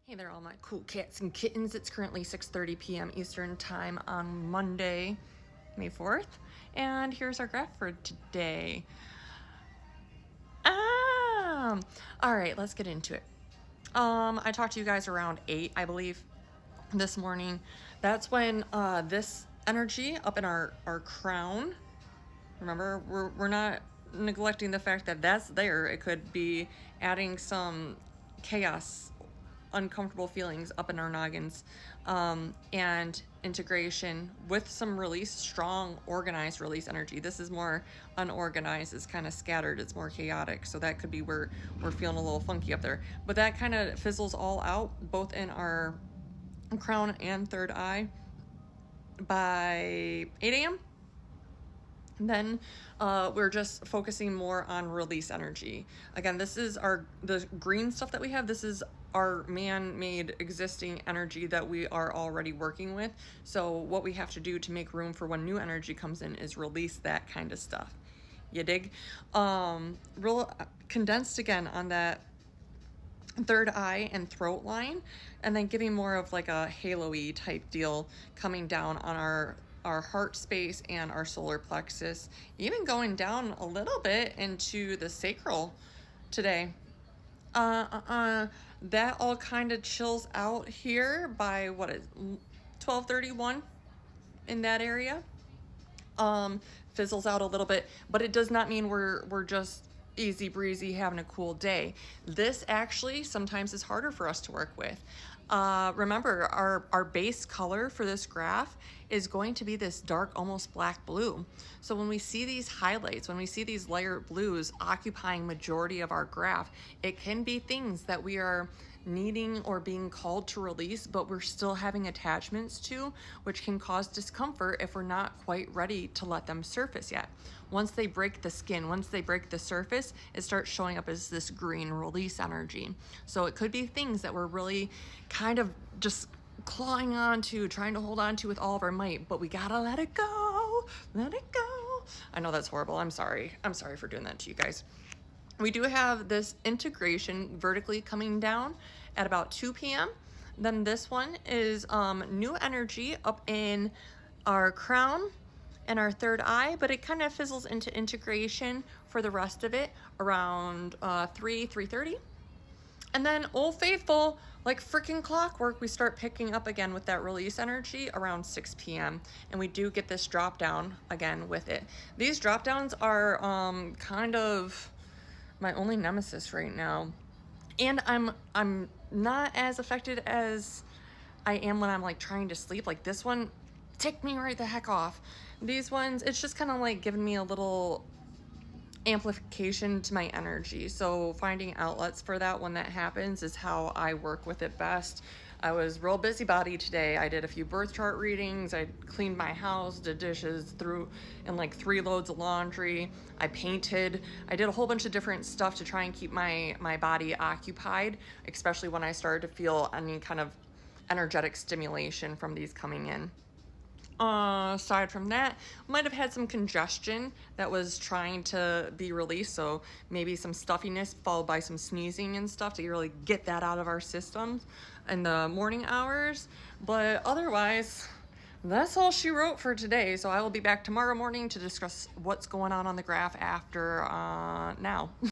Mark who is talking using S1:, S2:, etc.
S1: Hey there, all my cool cats and kittens. It's currently 6:30 p.m. Eastern Time on Monday, May 4th. And here's our graph for today. All right, let's get into it. I talked to you guys around 8, I believe, this morning. That's when this energy up in our crown, remember, we're not neglecting the fact that that's there. It could be adding some chaos, uncomfortable feelings up in our noggins, and integration with some release, strong, organized release energy. This is more unorganized, it's kind of scattered, it's more chaotic. So that could be where we're feeling a little funky up there. But that kind of fizzles all out, both in our crown and third eye by 8 a.m. Then we're just focusing more on release energy. Again, this is the green stuff that we have. This is our man-made existing energy that we are already working with. So what we have to do to make room for when new energy comes in is release that kind of stuff. You dig? Real condensed again on that third eye and throat line, and then giving more of like a halo-y type deal coming down on our heart space and our solar plexus, even going down a little bit into the sacral today. That all kind of chills out here by what is 12:31 in that area. Fizzles out a little bit, but it does not mean we're just easy breezy having a cool day. This actually sometimes is harder for us to work with. Remember, our base color for this graph is going to be this dark, almost black blue. So when we see these highlights, when we see these layered blues occupying majority of our graph, it can be things that we are needing or being called to release, but we're still having attachments to, which can cause discomfort if we're not quite ready to let them surface yet. Once they break the skin, once they break the surface, it starts showing up as this green release energy. So it could be things that we're really kind of just clawing on to, trying to hold on to with all of our might, but we gotta let it go, let it go. I know that's horrible. I'm sorry for doing that to you guys. We do have this integration vertically coming down at about 2 p.m. Then this one is new energy up in our crown and our third eye, but it kind of fizzles into integration for the rest of it around 3:30. And then Old Faithful, like freaking clockwork, we start picking up again with that release energy around 6 p.m. And we do get this drop down again with it. These drop downs are kind of my only nemesis right now. And I'm not as affected as I am when I'm like trying to sleep. Like this one ticked me right the heck off. These ones, it's just kind of like giving me a little amplification to my energy. So finding outlets for that when that happens is how I work with it best. I was real busybody today. I did a few birth chart readings. I cleaned my house, did dishes, threw in like 3 loads of laundry. I painted. I did a whole bunch of different stuff to try and keep my body occupied, especially when I started to feel any kind of energetic stimulation from these coming in. Aside from that, might have had some congestion that was trying to be released, so maybe some stuffiness followed by some sneezing and stuff to really get that out of our systems in the morning hours. But otherwise, that's all she wrote for today. So I will be back tomorrow morning to discuss what's going on the graph after now.